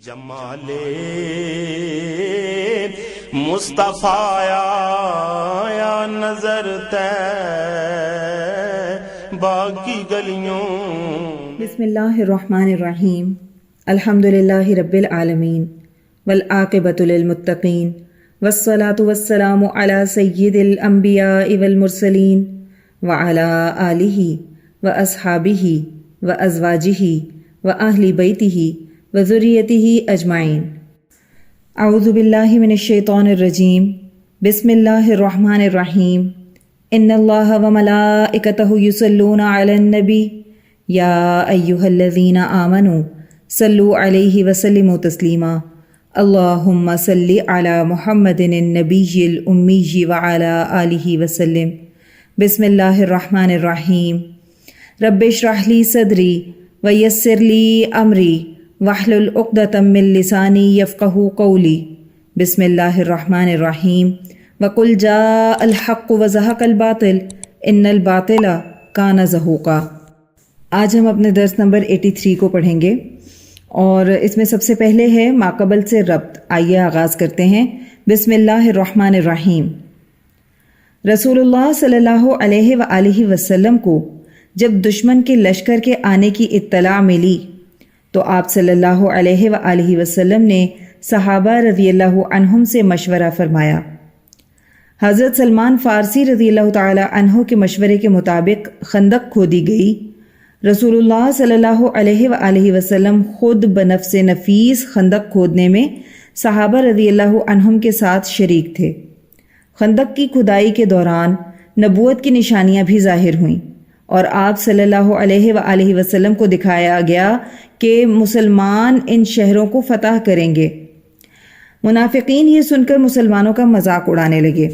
جمال مصطفیٰ یا نظر باقی گلیوں. بسم اللہ الرحمن الرحیم. الحمدللہ رب العالمین والعاقبۃ للمتقین والصلاة والسلام علی سید الانبیاء والمرسلین وعلی آلہ واصحابہ وازواجہ واہل بیتہ وذریتہ اجمعین. اعوذ باللہ من الشیطان الرجیم. بسم اللہ الرحمن الرحیم. ان اللہ وملائکتہ یصلون علی النبی یا ایہا الذین آمنوا صلوا علیہ وسلموا تسلیما. اللہم صلی علی محمد النبی الامی وعلی آلہ وسلم. بسم اللہ الرحمن الرحیم. رب اشرح لی صدری ویسر لی امری واحلل عقدۃ من لسانی یفقہوا قولی. بسم اللہ الرحمن الرحیم. وقل جاء الحق وزہق الباطل ان الباطل کان زہوقا. آج ہم اپنے درس نمبر 83 کو پڑھیں گے اور اس میں سب سے پہلے ہے ماقبل سے ربط. آئیے آغاز کرتے ہیں. بسم اللہ الرحمن الرحیم. رسول اللہ صلی اللہ علیہ وآلہ وسلم کو جب دشمن کے لشکر کے آنے کی اطلاع ملی تو آپ صلی اللہ علیہ وآلہ وسلم نے صحابہ رضی اللہ عنہم سے مشورہ فرمایا. حضرت سلمان فارسی رضی اللہ تعالی عنہ کے مشورے کے مطابق خندق کھودی گئی. رسول اللہ صلی اللہ علیہ وآلہ وسلم خود بنفس نفیس خندق کھودنے میں صحابہ رضی اللہ عنہم کے ساتھ شریک تھے. خندق کی کھدائی کے دوران نبوت کی نشانیاں بھی ظاہر ہوئیں اور آپ صلی اللہ علیہ وآلہ وسلم کو دکھایا گیا کہ مسلمان ان شہروں کو فتح کریں گے. منافقین یہ سن کر مسلمانوں کا مذاق اڑانے لگے.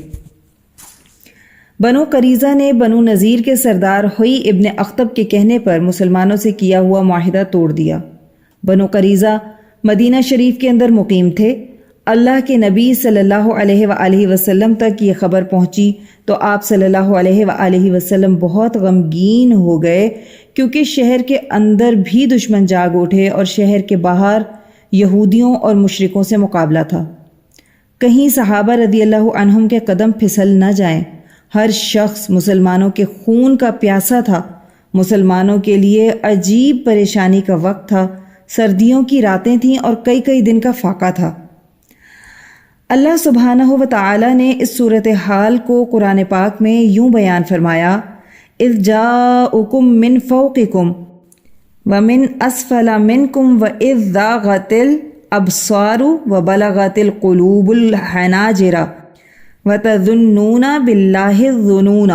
بنو قریظہ نے بنو نذیر کے سردار ہوئی ابن اخطب کے کہنے پر مسلمانوں سے کیا ہوا معاہدہ توڑ دیا. بنو قریظہ مدینہ شریف کے اندر مقیم تھے. اللہ کے نبی صلی اللہ علیہ وآلہ وسلم تک یہ خبر پہنچی تو آپ صلی اللہ علیہ وآلہ وسلم بہت غمگین ہو گئے کیونکہ شہر کے اندر بھی دشمن جاگ اٹھے اور شہر کے باہر یہودیوں اور مشرکوں سے مقابلہ تھا. کہیں صحابہ رضی اللہ عنہم کے قدم پھسل نہ جائیں. ہر شخص مسلمانوں کے خون کا پیاسا تھا. مسلمانوں کے لیے عجیب پریشانی کا وقت تھا. سردیوں کی راتیں تھیں اور کئی دن کا فاقہ تھا. اللہ سبحانہ و تعالی نے اس صورتحال کو قرآن پاک میں یوں بیان فرمایا: اذ جاءکم من فوقکم ومن اسفل منکم واذ ذاغت الابصار وبلغت القلوب الحناجر وتظنون باللہ الظنون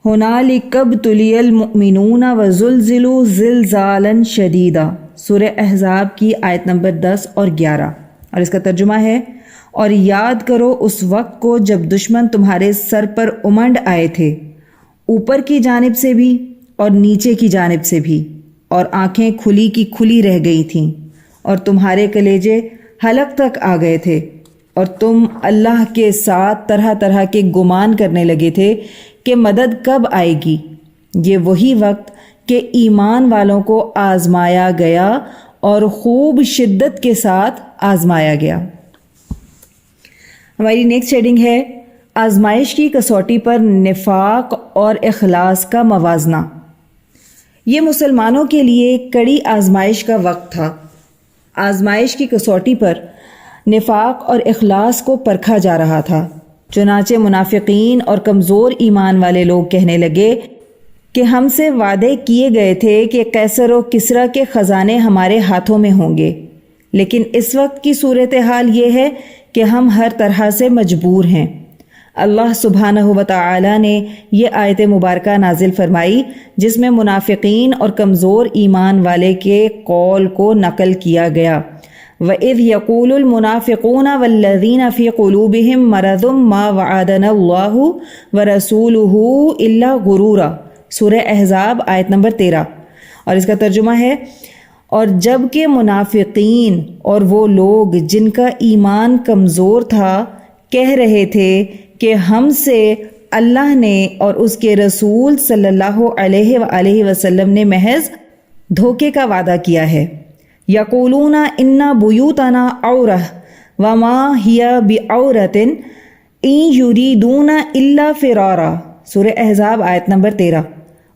ہنالک ابتلی المؤمنون وزلزلوا زلزالا شدیدا. سورہ احزاب کی آیت نمبر 10 اور 11. اور اس کا ترجمہ ہے: اور یاد کرو اس وقت کو جب دشمن تمہارے سر پر امنڈ آئے تھے، اوپر کی جانب سے بھی اور نیچے کی جانب سے بھی، اور آنکھیں کھلی کی کھلی رہ گئی تھیں اور تمہارے کلیجے حلق تک آ گئے تھے اور تم اللہ کے ساتھ طرح طرح کے گمان کرنے لگے تھے کہ مدد کب آئے گی. یہ وہی وقت کہ ایمان والوں کو آزمایا گیا اور خوب شدت کے ساتھ آزمایا گیا. ہماری نیکسٹ ہیڈنگ ہے آزمائش کی کسوٹی پر نفاق اور اخلاص کا موازنہ. یہ مسلمانوں کے لیے کڑی آزمائش کا وقت تھا. آزمائش کی کسوٹی پر نفاق اور اخلاص کو پرکھا جا رہا تھا. چنانچہ منافقین اور کمزور ایمان والے لوگ کہنے لگے کہ ہم سے وعدے کیے گئے تھے کہ قیصر و کسریٰ کے خزانے ہمارے ہاتھوں میں ہوں گے، لیکن اس وقت کی صورتحال یہ ہے کہ ہم ہر طرح سے مجبور ہیں. اللہ سبحانہ و تعالی نے یہ آیت مبارکہ نازل فرمائی جس میں منافقین اور کمزور ایمان والے کے قول کو نقل کیا گیا. وَإِذْ يَقُولُ الْمُنَافِقُونَ وَالَّذِينَ فِي قُلُوبِهِم مَّرَضٌ مَّا وَعَدَنَا اللَّهُ وَرَسُولُهُ إِلَّا غُرُورًا. سورہ احزاب آیت نمبر 13. اور اس کا ترجمہ ہے: اور جب کہ منافقین اور وہ لوگ جن کا ایمان کمزور تھا کہہ رہے تھے کہ ہم سے اللہ نے اور اس کے رسول صلی اللہ علیہ وآلہ وسلم نے محض دھوکے کا وعدہ کیا ہے. یقولون انا بیوتنا عورہ وما ہی بعورۃ ان یریدون الا فرارا، سورہ احزاب آیت نمبر 13۔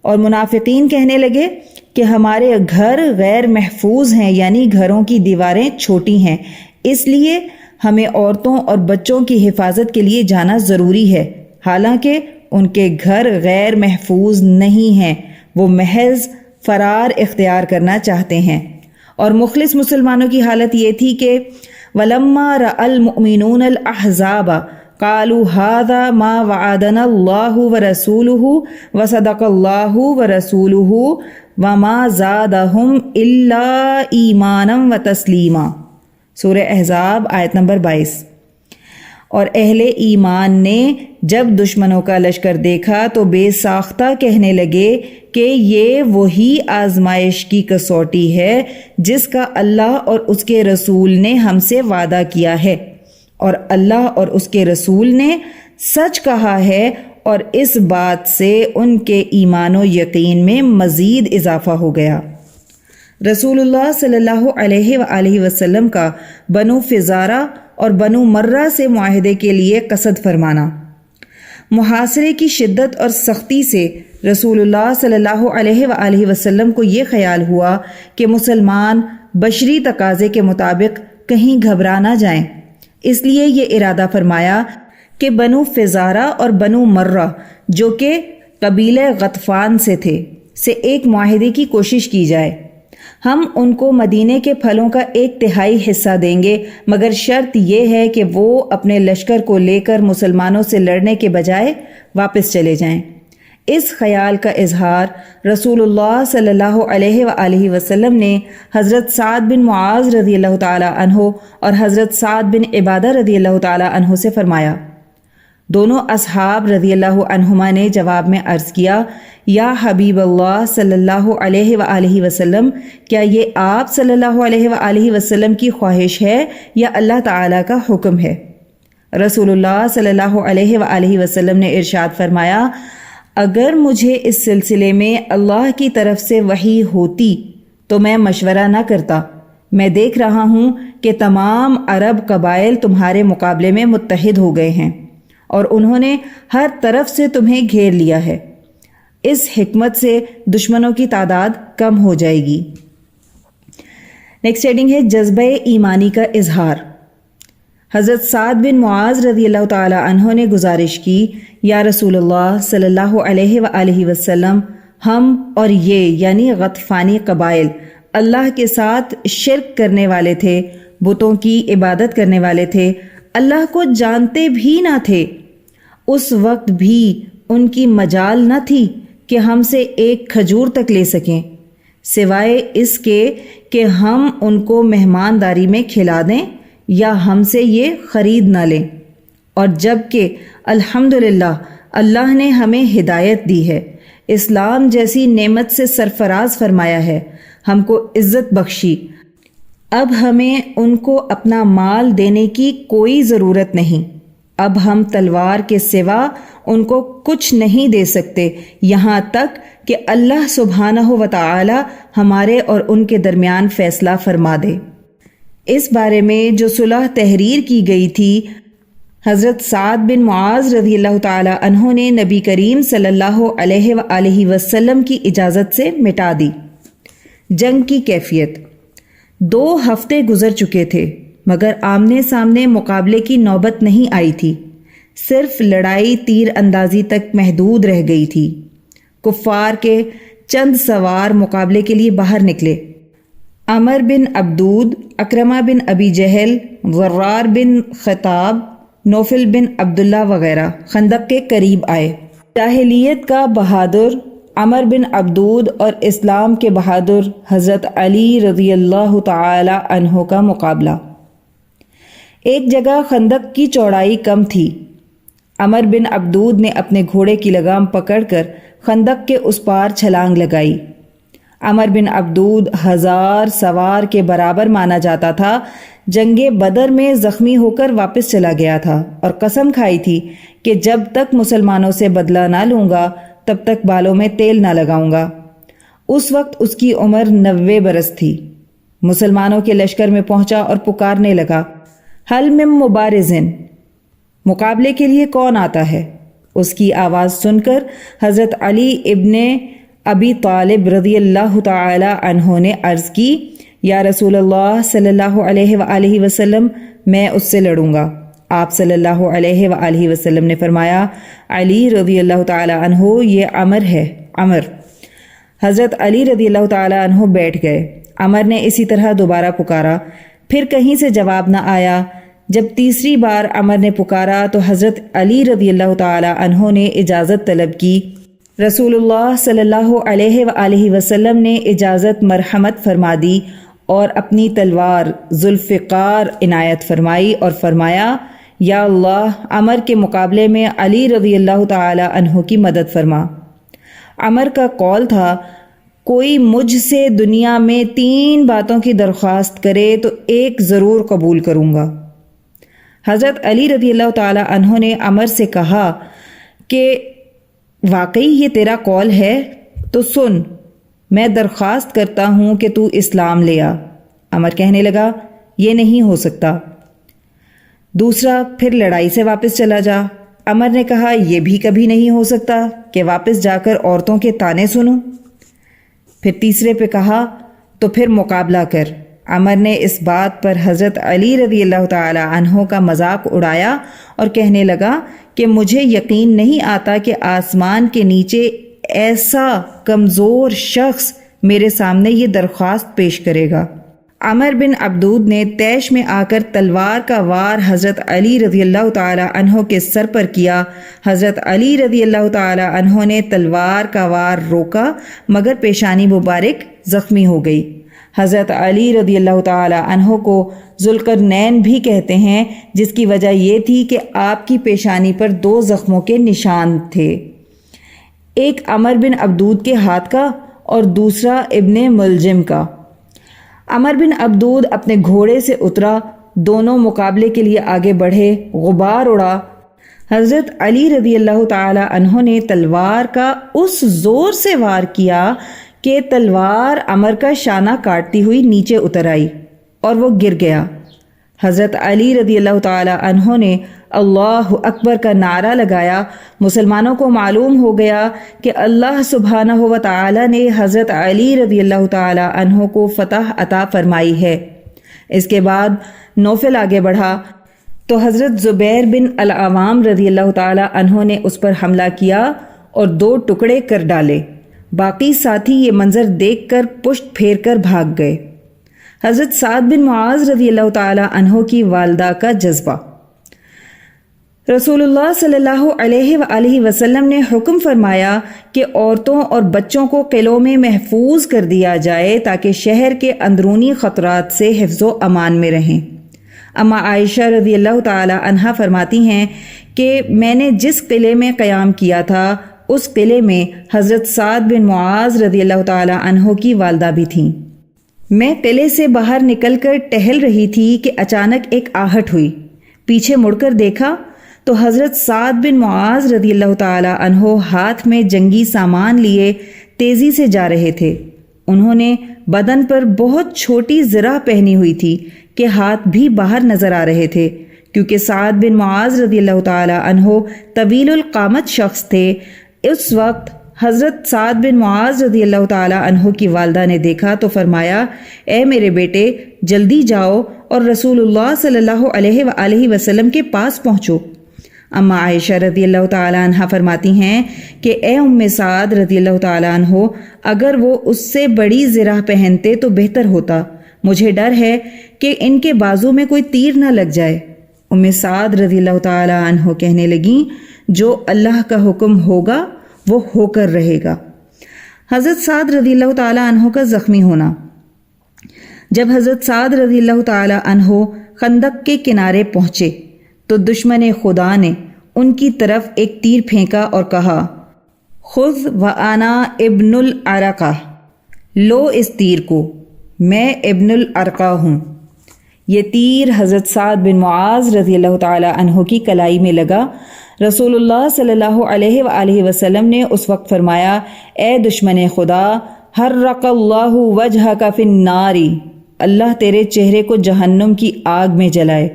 اور منافقین کہنے لگے کہ ہمارے گھر غیر محفوظ ہیں، یعنی گھروں کی دیواریں چھوٹی ہیں، اس لیے ہمیں عورتوں اور بچوں کی حفاظت کے لیے جانا ضروری ہے، حالانکہ ان کے گھر غیر محفوظ نہیں ہیں، وہ محض فرار اختیار کرنا چاہتے ہیں۔ اور مخلص مسلمانوں کی حالت یہ تھی کہ وَلَمَّا رَأَى الْمُؤْمِنُونَ الْأَحْزَابَ قَالُوا هَذَا مَا وَعَدَنَا اللَّهُ وَرَسُولُهُ وَصَدَقَ اللَّهُ وَرَسُولُهُ وَمَا زَادَهُمْ إِلَّا إِيمَانًا وَتَسْلِيمًا، سورہ احزاب آیت نمبر 22۔ اور اہل ایمان نے جب دشمنوں کا لشکر دیکھا تو بے ساختہ کہنے لگے کہ یہ وہی آزمائش کی کسوٹی ہے جس کا اللہ اور اس کے رسول نے ہم سے وعدہ کیا ہے، اور اللہ اور اس کے رسول نے سچ کہا ہے، اور اس بات سے ان کے ایمان و یقین میں مزید اضافہ ہو گیا۔ رسول اللہ صلی اللہ علیہ وآلہ وسلم کا بنو فزارہ اور بنو مرہ سے معاہدے کے لیے قصد فرمانا۔ محاصرے کی شدت اور سختی سے رسول اللہ صلی اللہ علیہ وآلہ وسلم کو یہ خیال ہوا کہ مسلمان بشری تقاضے کے مطابق کہیں گھبرا نہ جائیں، اس لیے یہ ارادہ فرمایا کہ بنو فزارہ اور بنو مرہ جو کہ قبیلہ غطفان سے تھے سے ایک معاہدے کی کوشش کی جائے۔ ہم ان کو مدینے کے پھلوں کا 1/3 حصہ دیں گے، مگر شرط یہ ہے کہ وہ اپنے لشکر کو لے کر مسلمانوں سے لڑنے کے بجائے واپس چلے جائیں۔ اس خیال کا اظہار رسول اللہ صلی اللہ علیہ وآلہ وسلم نے حضرت سعد بن معاذ رضی اللہ تعالی عنہ اور حضرت سعد بن عبادہ رضی اللہ تعالی عنہ سے فرمایا۔ دونوں اصحاب رضی اللہ عنہما نے جواب میں عرض کیا، یا حبیب اللہ صلی اللہ علیہ وآلہ وسلم، کیا یہ آپ صلی اللہ علیہ وآلہ وسلم کی خواہش ہے یا اللہ تعالیٰ کا حکم ہے؟ رسول اللہ صلی اللہ علیہ وآلہ وسلم نے ارشاد فرمایا، اگر مجھے اس سلسلے میں اللہ کی طرف سے وحی ہوتی تو میں مشورہ نہ کرتا۔ میں دیکھ رہا ہوں کہ تمام عرب قبائل تمہارے مقابلے میں متحد ہو گئے ہیں اور انہوں نے ہر طرف سے تمہیں گھیر لیا ہے، اس حکمت سے دشمنوں کی تعداد کم ہو جائے گی۔ نیکسٹ ہیڈنگ ہے جذبہ ایمانی کا اظہار۔ حضرت سعد بن معاذ رضی اللہ تعالی عنہ نے گزارش کی، یا رسول اللہ صلی اللہ علیہ وآلہ وسلم، ہم اور یہ یعنی غطفانی قبائل اللہ کے ساتھ شرک کرنے والے تھے، بتوں کی عبادت کرنے والے تھے، اللہ کو جانتے بھی نہ تھے۔ اس وقت بھی ان کی مجال نہ تھی کہ ہم سے ایک کھجور تک لے سکیں، سوائے اس کے کہ ہم ان کو مہمانداری میں کھلا دیں یا ہم سے یہ خرید نہ لیں۔ اور جب کہ الحمدللہ اللہ نے ہمیں ہدایت دی ہے، اسلام جیسی نعمت سے سرفراز فرمایا ہے، ہم کو عزت بخشی، اب ہمیں ان کو اپنا مال دینے کی کوئی ضرورت نہیں، اب ہم تلوار کے سوا ان کو کچھ نہیں دے سکتے، یہاں تک کہ اللہ سبحانہ و تعالی ہمارے اور ان کے درمیان فیصلہ فرما دے۔ اس بارے میں جو صلح تحریر کی گئی تھی، حضرت سعد بن معاذ رضی اللہ تعالی عنہ نے نبی کریم صلی اللہ علیہ وآلہ وسلم کی اجازت سے مٹا دی۔ جنگ کی کیفیت۔ 2 ہفتے گزر چکے تھے مگر آمنے سامنے مقابلے کی نوبت نہیں آئی تھی، صرف لڑائی تیر اندازی تک محدود رہ گئی تھی۔ کفار کے چند سوار مقابلے کے لیے باہر نکلے۔ عمر بن عبدود، اکرمہ بن ابی جہل، ضرار بن خطاب، نوفل بن عبداللہ وغیرہ خندق کے قریب آئے۔ جاہلیت کا بہادر عمر بن عبدود اور اسلام کے بہادر حضرت علی رضی اللہ تعالی عنہ کا مقابلہ۔ ایک جگہ خندق کی چوڑائی کم تھی، عمر بن عبدود نے اپنے گھوڑے کی لگام پکڑ کر خندق کے اس پار چھلانگ لگائی۔ عمر بن عبدود 1000 سوار کے برابر مانا جاتا تھا، جنگ بدر میں زخمی ہو کر واپس چلا گیا تھا اور قسم کھائی تھی کہ جب تک مسلمانوں سے بدلہ نہ لوں گا تب تک بالوں میں تیل نہ لگاؤں گا۔ اس وقت اس کی عمر 90 برس تھی۔ مسلمانوں کے لشکر میں پہنچا اور پکارنے لگا، حل من مبارزن، مقابلے کے لیے کون آتا ہے؟ اس کی آواز سن کر حضرت علی ابن ابی طالب رضی اللہ تعالی عنہ نے عرض کی، یا رسول اللہ صلی اللہ علیہ وآلہ وسلم، میں اس سے لڑوں گا۔ آپ صلی اللہ علیہ وآلہ وسلم نے فرمایا، علی رضی اللہ تعالی عنہ، یہ عمر ہے، عمر۔ حضرت علی رضی اللہ تعالی عنہ بیٹھ گئے۔ عمر نے اسی طرح دوبارہ پکارا، پھر کہیں سے جواب نہ آیا۔ جب تیسری بار عمر نے پکارا تو حضرت علی رضی اللہ تعالی عنہ نے اجازت طلب کی۔ رسول اللہ صلی اللہ علیہ وآلہ وسلم نے اجازت مرحمت فرما دی اور اپنی تلوار ذوالفقار عنایت فرمائی اور فرمایا، یا اللہ، عمر کے مقابلے میں علی رضی اللہ تعالی عنہ کی مدد فرما۔ عمر کا قول تھا، کوئی مجھ سے دنیا میں 3 باتوں کی درخواست کرے تو ایک ضرور قبول کروں گا۔ حضرت علی رضی اللہ تعالی عنہ نے عمر سے کہا کہ واقعی یہ تیرا قول ہے تو سن، میں درخواست کرتا ہوں کہ تو اسلام لے آ۔ عمر کہنے لگا، یہ نہیں ہو سکتا۔ دوسرا، پھر لڑائی سے واپس چلا جا۔ عمر نے کہا، یہ بھی کبھی نہیں ہو سکتا کہ واپس جا کر عورتوں کے طعنے سنوں۔ پھر تیسرے پہ کہا، تو پھر مقابلہ کر۔ عمر نے اس بات پر حضرت علی رضی اللہ تعالی عنہ کا مذاق اڑایا اور کہنے لگا کہ مجھے یقین نہیں آتا کہ آسمان کے نیچے ایسا کمزور شخص میرے سامنے یہ درخواست پیش کرے گا۔ عمر بن عبدود نے طیش میں آ کر تلوار کا وار حضرت علی رضی اللہ تعالی عنہ کے سر پر کیا۔ حضرت علی رضی اللہ تعالی عنہ نے تلوار کا وار روکا مگر پیشانی مبارک زخمی ہو گئی۔ حضرت علی رضی اللہ تعالی عنہ کو ذوالقرنین بھی کہتے ہیں، جس کی وجہ یہ تھی کہ آپ کی پیشانی پر 2 زخموں کے نشان تھے، ایک عمر بن عبدود کے ہاتھ کا اور دوسرا ابن ملجم کا۔ عمر بن عبدود اپنے گھوڑے سے اترا، دونوں مقابلے کے لیے آگے بڑھے، غبار اڑا۔ حضرت علی رضی اللہ تعالی عنہ نے تلوار کا اس زور سے وار کیا کہ تلوار عمر کا شانہ کاٹتی ہوئی نیچے اتر آئی اور وہ گر گیا۔ حضرت علی رضی اللہ تعالی عنہ نے اللہ اکبر کا نعرہ لگایا۔ مسلمانوں کو معلوم ہو گیا کہ اللہ سبحانہ و تعالی نے حضرت علی رضی اللہ تعالی عنہ کو فتح عطا فرمائی ہے۔ اس کے بعد نوفل آگے بڑھا تو حضرت زبیر بن العوام رضی اللہ تعالی عنہ نے اس پر حملہ کیا اور 2 ٹکڑے کر ڈالے۔ باقی ساتھی یہ منظر دیکھ کر پشت پھیر کر بھاگ گئے۔ حضرت سعد بن معاذ رضی اللہ تعالی عنہ کی والدہ کا جذبہ۔ رسول اللہ صلی اللہ علیہ وآلہ وسلم نے حکم فرمایا کہ عورتوں اور بچوں کو قلعوں میں محفوظ کر دیا جائے تاکہ شہر کے اندرونی خطرات سے حفظ و امان میں رہیں۔ اما عائشہ رضی اللہ تعالی عنہا فرماتی ہیں کہ میں نے جس قلعے میں قیام کیا تھا اس قلعے میں حضرت سعد بن معاذ رضی اللہ تعالی عنہ کی والدہ بھی تھیں۔ میں قلعے سے باہر نکل کر ٹہل رہی تھی کہ اچانک ایک آہٹ ہوئی۔ پیچھے مڑ کر دیکھا تو حضرت سعد بن معاذ رضی اللہ تعالی عنہ ہاتھ میں جنگی سامان لیے تیزی سے جا رہے تھے۔ انہوں نے بدن پر بہت چھوٹی زرہ پہنی ہوئی تھی کہ ہاتھ بھی باہر نظر آ رہے تھے، کیونکہ سعد بن معاذ رضی اللہ تعالی عنہ طویل القامت شخص تھے۔ اس وقت حضرت سعد بن معاذ رضی اللہ تعالی عنہ کی والدہ نے دیکھا تو فرمایا، اے میرے بیٹے، جلدی جاؤ اور رسول اللہ صلی اللہ علیہ وآلہ وسلم کے پاس پہنچو۔ اما عائشہ رضی اللہ تعالی عنہ فرماتی ہیں کہ اے ام سعد رضی اللہ تعالی عنہ، اگر وہ اس سے بڑی زرہ پہنتے تو بہتر ہوتا، مجھے ڈر ہے کہ ان کے بازو میں کوئی تیر نہ لگ جائے۔ ام سعد رضی اللہ تعالی عنہ کہنے لگیں، جو اللہ کا حکم ہوگا وہ ہو کر رہے گا۔ حضرت سعد رضی اللہ تعالی عنہ کا زخمی ہونا۔ جب حضرت سعد رضی اللہ تعالی عنہ خندق کے کنارے پہنچے تو دشمن خدا نے ان کی طرف ایک تیر پھینکا اور کہا، خذ وانا ابن العرقہ، لو اس تیر کو، میں ابن العرقہ ہوں۔ یہ تیر حضرت سعد بن معاذ رضی اللہ تعالی عنہ کی کلائی میں لگا۔ رسول اللہ صلی اللہ علیہ وآلہ وسلم نے اس وقت فرمایا، اے دشمن خدا، حرق اللہ وجہک فی النار، اللہ تیرے چہرے کو جہنم کی آگ میں جلائے۔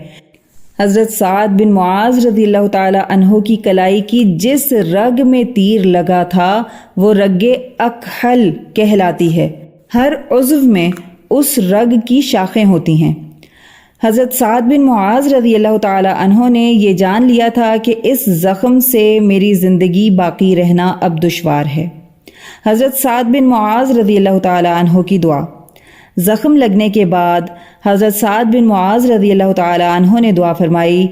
حضرت سعد بن معاذ رضی اللہ تعالی عنہ کی کلائی کی جس رگ میں تیر لگا تھا وہ رگ اکحل کہلاتی ہے۔ ہر عضو میں اس رگ کی شاخیں ہوتی ہیں۔ حضرت سعد بن معاذ رضی اللہ تعالی عنہ نے یہ جان لیا تھا کہ اس زخم سے میری زندگی باقی رہنا اب دشوار ہے۔ حضرت سعد بن معاذ رضی اللہ تعالی عنہ کی دعا۔ زخم لگنے کے بعد حضرت سعد بن معاذ رضی اللہ تعالی عنہ نے دعا فرمائی،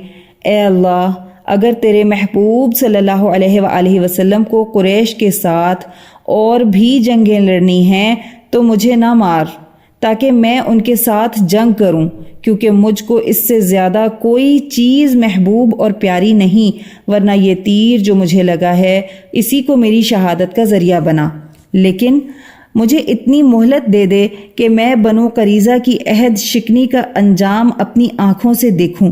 اے اللہ، اگر تیرے محبوب صلی اللہ علیہ وآلہ وسلم کو قریش کے ساتھ اور بھی جنگیں لڑنی ہیں تو مجھے نہ مار، تاکہ میں ان کے ساتھ جنگ کروں، کیونکہ مجھ کو اس سے زیادہ کوئی چیز محبوب اور پیاری نہیں، ورنہ یہ تیر جو مجھے لگا ہے اسی کو میری شہادت کا ذریعہ بنا۔ لیکن مجھے اتنی مہلت دے دے کہ میں بنو قریظہ کی عہد شکنی کا انجام اپنی آنکھوں سے دیکھوں،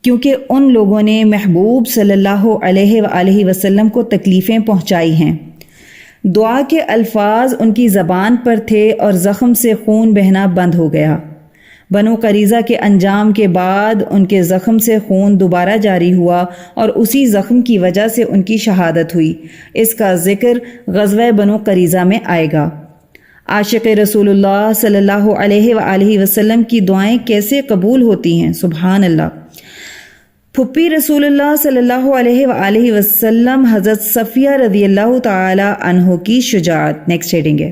کیونکہ ان لوگوں نے محبوب صلی اللہ علیہ وآلہ وسلم کو تکلیفیں پہنچائی ہیں۔ دعا کے الفاظ ان کی زبان پر تھے اور زخم سے خون بہنا بند ہو گیا۔ بنو قریظہ کے انجام کے بعد ان کے زخم سے خون دوبارہ جاری ہوا اور اسی زخم کی وجہ سے ان کی شہادت ہوئی۔ اس کا ذکر غزوہ بنو قریظہ میں آئے گا۔ عاشق رسول اللہ صلی اللہ علیہ وآلہ وسلم کی دعائیں کیسے قبول ہوتی ہیں، سبحان اللہ۔ پھپھی رسول اللہ صلی اللہ علیہ وآلہ وسلم حضرت صفیہ رضی اللہ تعالی عنہ کی شجاعت۔ نیکسٹ ہیڈنگ ہے،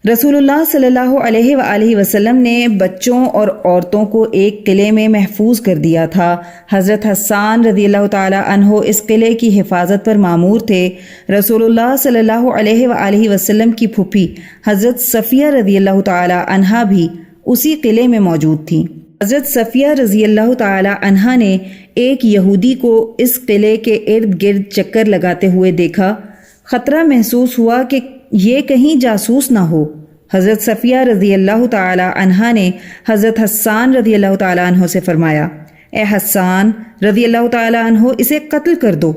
رسول اللہ صلی اللہ علیہ وآلہ وسلم نے بچوں اور عورتوں کو ایک قلعے میں محفوظ کر دیا تھا۔ حضرت حسان رضی اللہ تعالی عنہ اس قلعے کی حفاظت پر مامور تھے۔ رسول اللہ صلی اللہ علیہ وآلہ وسلم کی پھپھی حضرت صفیہ رضی اللہ تعالی عنہا بھی اسی قلعے میں موجود تھیں۔ حضرت صفیہ رضی اللہ تعالی عنہا نے ایک یہودی کو اس قلعے کے ارد گرد چکر لگاتے ہوئے دیکھا۔ خطرہ محسوس ہوا کہ یہ کہیں جاسوس نہ ہو۔ حضرت صفیہ رضی اللہ تعالی عنہا نے حضرت حسان رضی اللہ تعالی عنہ سے فرمایا، اے حسان رضی اللہ تعالی عنہ، اسے قتل کر دو،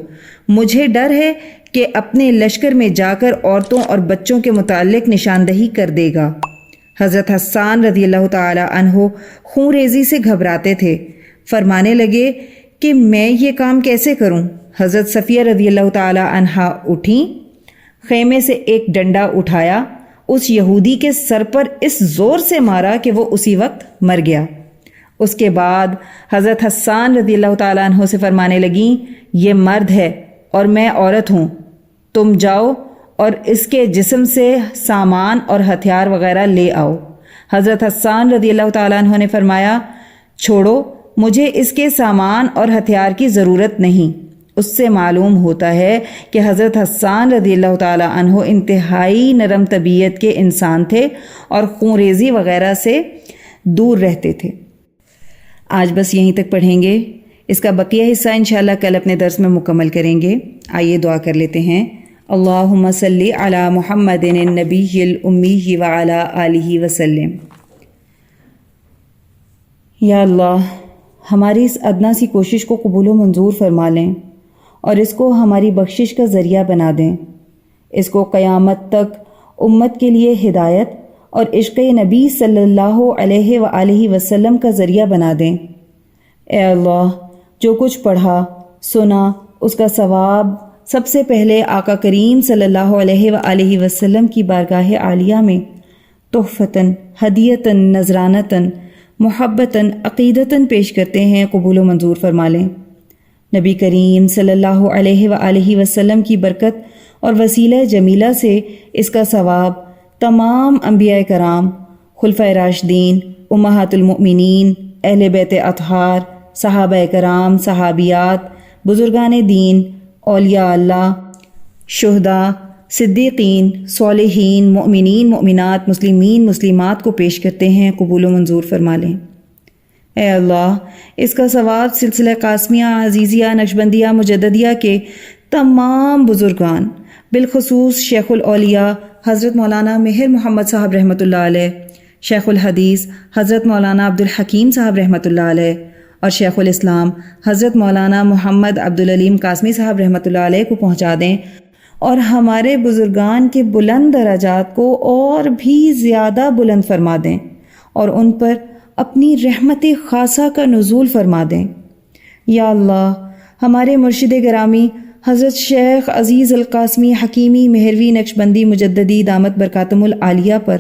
مجھے ڈر ہے کہ اپنے لشکر میں جا کر عورتوں اور بچوں کے متعلق نشاندہی کر دے گا۔ حضرت حسان رضی اللہ تعالی عنہ خون ریزی سے گھبراتے تھے، فرمانے لگے کہ میں یہ کام کیسے کروں؟ حضرت صفیہ رضی اللہ تعالی عنہا اٹھیں، خیمے سے ایک ڈنڈا اٹھایا، اس یہودی کے سر پر اس زور سے مارا کہ وہ اسی وقت مر گیا۔ اس کے بعد حضرت حسان رضی اللہ تعالیٰ عنہ سے فرمانے لگیں، یہ مرد ہے اور میں عورت ہوں، تم جاؤ اور اس کے جسم سے سامان اور ہتھیار وغیرہ لے آؤ۔ حضرت حسان رضی اللہ تعالیٰ عنہ نے فرمایا، چھوڑو، مجھے اس کے سامان اور ہتھیار کی ضرورت نہیں۔ اس سے معلوم ہوتا ہے کہ حضرت حسان رضی اللہ تعالیٰ عنہ انتہائی نرم طبیعت کے انسان تھے اور خون ریزی وغیرہ سے دور رہتے تھے۔ آج بس یہیں تک پڑھیں گے، اس کا بقیہ حصہ انشاءاللہ کل اپنے درس میں مکمل کریں گے۔ آئیے دعا کر لیتے ہیں۔ اللہم صلی علی محمد النبی الامی وعلی آلہ وسلم۔ یا اللہ، ہماری اس ادنا سی کوشش کو قبول و منظور فرما لیں اور اس کو ہماری بخشش کا ذریعہ بنا دیں۔ اس کو قیامت تک امت کے لیے ہدایت اور عشق نبی صلی اللہ علیہ وآلہ وسلم کا ذریعہ بنا دیں۔ اے اللہ، جو کچھ پڑھا سنا اس کا ثواب سب سے پہلے آقا کریم صلی اللہ علیہ وآلہ وسلم کی بارگاہ عالیہ میں تحفتاً، ہدیتاً، نذرانتاً، محبتاً، عقیدتاً پیش کرتے ہیں، قبول و منظور فرما لیں۔ نبی کریم صلی اللہ علیہ وآلہ وسلم کی برکت اور وسیلہ جمیلہ سے اس کا ثواب تمام انبیاء کرام، خلفائے راشدین، امہات المؤمنین، اہل بیت اطہار، صحابہ کرام، صحابیات، بزرگان دین، اولیاء اللہ، شہداء، صدیقین، صالحین، مؤمنین، مؤمنات، مسلمین، مسلمات کو پیش کرتے ہیں، قبول و منظور فرما لیں۔ اے اللہ، اس کا ثواب سلسلہ قاسمیہ، عزیزیہ، نقشبندیہ، مجددیہ کے تمام بزرگان، بالخصوص شیخ الاولیاء حضرت مولانا مہر محمد صاحب رحمۃ اللہ علیہ، شیخ الحدیث حضرت مولانا عبدالحکیم صاحب رحمۃ اللہ علیہ اور شیخ الاسلام حضرت مولانا محمد عبدالعلیم قاسمی صاحب رحمۃ اللہ علیہ کو پہنچا دیں، اور ہمارے بزرگان کے بلند درجات کو اور بھی زیادہ بلند فرما دیں اور ان پر اپنی رحمت خاصہ کا نزول فرما دیں۔ یا اللہ، ہمارے مرشد گرامی حضرت شیخ عزیز القاسمی حکیمی مہروی نقشبندی مجددی دامت برکاتہم العالیہ پر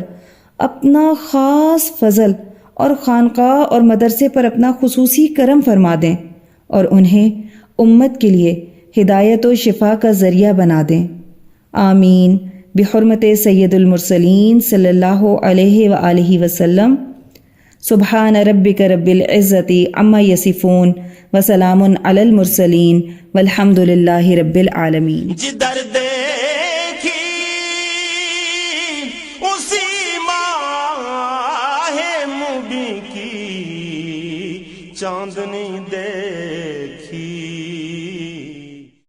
اپنا خاص فضل اور خانقاہ اور مدرسے پر اپنا خصوصی کرم فرما دیں اور انہیں امت کے لیے ہدایت و شفا کا ذریعہ بنا دیں۔ آمین بحرمت سید المرسلین صلی اللہ علیہ وآلہ وسلم۔ سبحان ربک رب العزت عما یصفون وسلام علی المرسلین والحمد للہ رب العالمین۔ جدھر دیکھی اسی